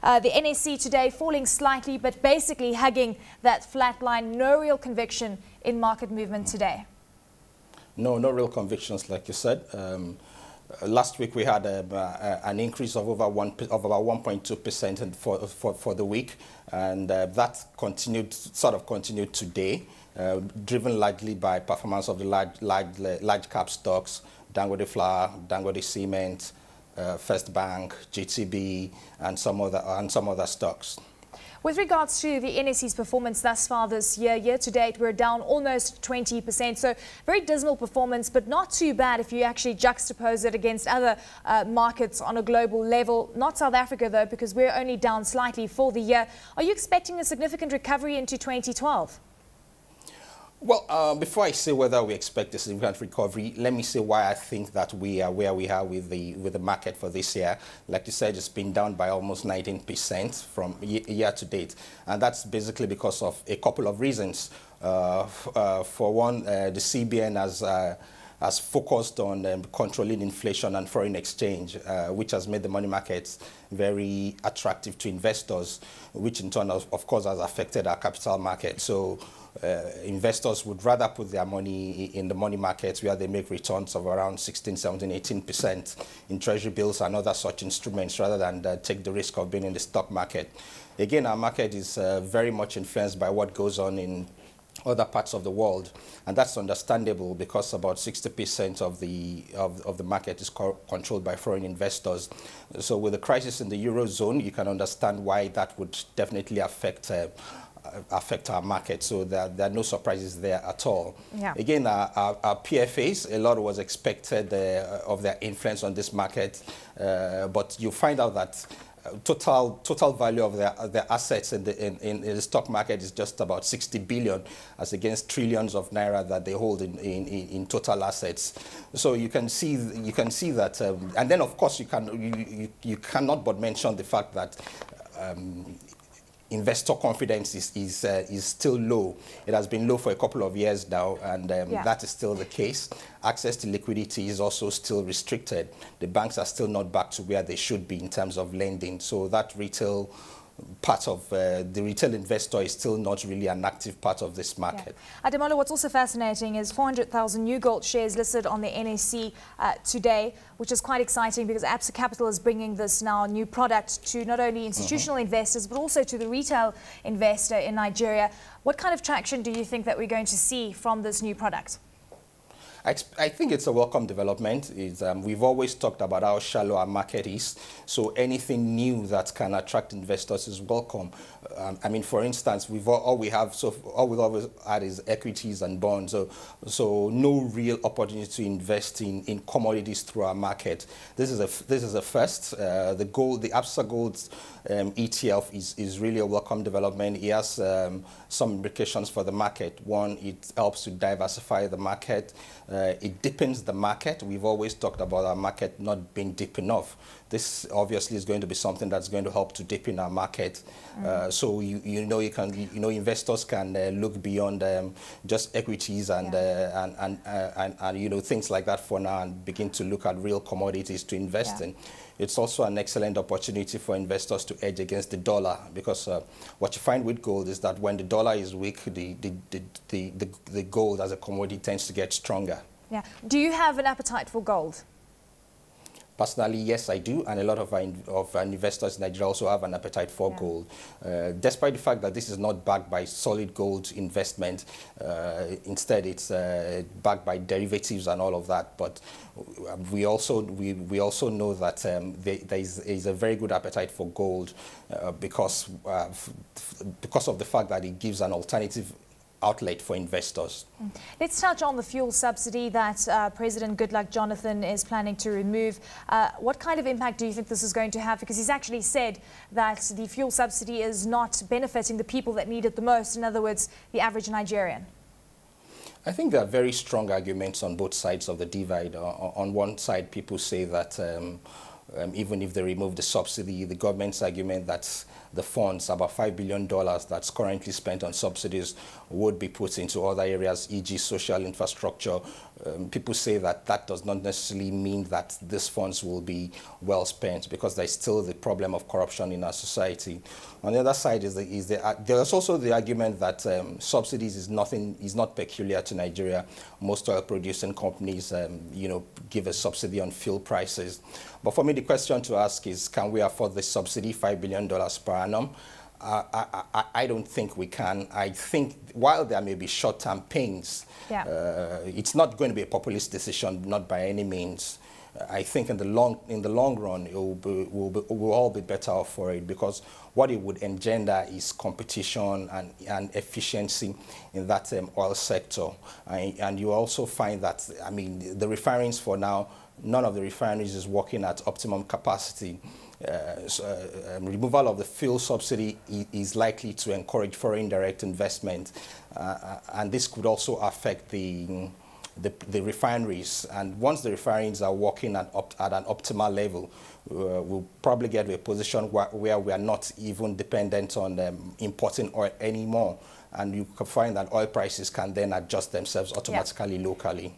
The NSE today falling slightly, but basically hugging that flat line. No real conviction in market movement today. No real convictions, like you said. Last week we had an increase of about 1.2% for the week, and that sort of continued today, driven largely by performance of the large cap stocks, Dangote Flour, Dangote Cement, First Bank, GTB, and some other stocks. With regards to the NSE's performance thus far this year to date, we're down almost 20%. So very dismal performance, but not too bad if you actually juxtapose it against other markets on a global level. Not South Africa, though, because we're only down slightly for the year. Are you expecting a significant recovery into 2012? Well, before I say whether we expect a significant recovery, let me say why I think that we are where we are with the market for this year. Like you said, it's been down by almost 19% from year to date, and that's basically because of a couple of reasons. For one, the CBN has focused on controlling inflation and foreign exchange, which has made the money markets very attractive to investors, which in turn, of course, has affected our capital market. So investors would rather put their money in the money markets where they make returns of around 16, 17, 18% in treasury bills and other such instruments rather than take the risk of being in the stock market. Again, our market is very much influenced by what goes on in other parts of the world, and that's understandable because about 60% of the market is controlled by foreign investors. So with the crisis in the Eurozone, you can understand why that would definitely affect our market. So there are no surprises there at all. Yeah. Again, our PFAs, a lot was expected of their influence on this market, but you find out that total value of their assets in the stock market is just about 60 billion, as against trillions of naira that they hold in total assets. So you can see that, and then of course you cannot but mention the fact that investor confidence is still low. It has been low for a couple of years now, and that is still the case. Access to liquidity is also still restricted. The banks are still not back to where they should be in terms of lending. So that retail part of the retail investor is still not really an active part of this market. Yeah. Ademola, what's also fascinating is 400,000 new gold shares listed on the NSE today, which is quite exciting because Absa Capital is bringing this now new product to not only institutional investors but also to the retail investor in Nigeria. What kind of traction do you think that we're going to see from this new product? I think it's a welcome development. We've always talked about how shallow our market is, so anything new that can attract investors is welcome. I mean, for instance, all we've always had is equities and bonds, so no real opportunity to invest in commodities through our market. This is a first. The Absa Gold ETF is really a welcome development. It has some implications for the market. One, it helps to diversify the market. It deepens the market. We've always talked about our market not being deep enough. This obviously is going to be something that's going to help to deepen our market. So investors can look beyond just equities and things like that for now, and begin to look at real commodities to invest in. It's also an excellent opportunity for investors to hedge against the dollar, because what you find with gold is that when the dollar is weak, the gold as a commodity tends to get stronger. Yeah. Do you have an appetite for gold? Personally, yes, I do, and a lot of our investors in Nigeria also have an appetite for gold. Despite the fact that this is not backed by solid gold investment, instead it's backed by derivatives and all of that. But we also know that there is a very good appetite for gold because of the fact that it gives an alternative outlet for investors. Let's touch on the fuel subsidy that President Goodluck Jonathan is planning to remove. What kind of impact do you think this is going to have? Because he's actually said that the fuel subsidy is not benefiting the people that need it the most, in other words, the average Nigerian. I think there are very strong arguments on both sides of the divide. On one side, people say that even if they remove the subsidy, the government's argument that the funds, about $5 billion that's currently spent on subsidies, would be put into other areas, e.g. social infrastructure, people say that that does not necessarily mean that these funds will be well spent, because there's still the problem of corruption in our society. On the other side there's also the argument that subsidies is not peculiar to Nigeria. Most oil producing companies, give a subsidy on fuel prices. But for me, the question to ask is, can we afford the subsidy, $5 billion per annum? I don't think we can. I think while there may be short-term pains, it's not going to be a populist decision, not by any means. I think in the long run, we'll all be better off for it, because what it would engender is competition and efficiency in that oil sector. And you also find that, the refineries for now, none of the refineries is working at optimum capacity. Removal of the fuel subsidy is likely to encourage foreign direct investment, and this could also affect the refineries. And once the refineries are working at an optimal level, we'll probably get to a position where we are not even dependent on importing oil anymore, and you can find that oil prices can then adjust themselves automatically locally.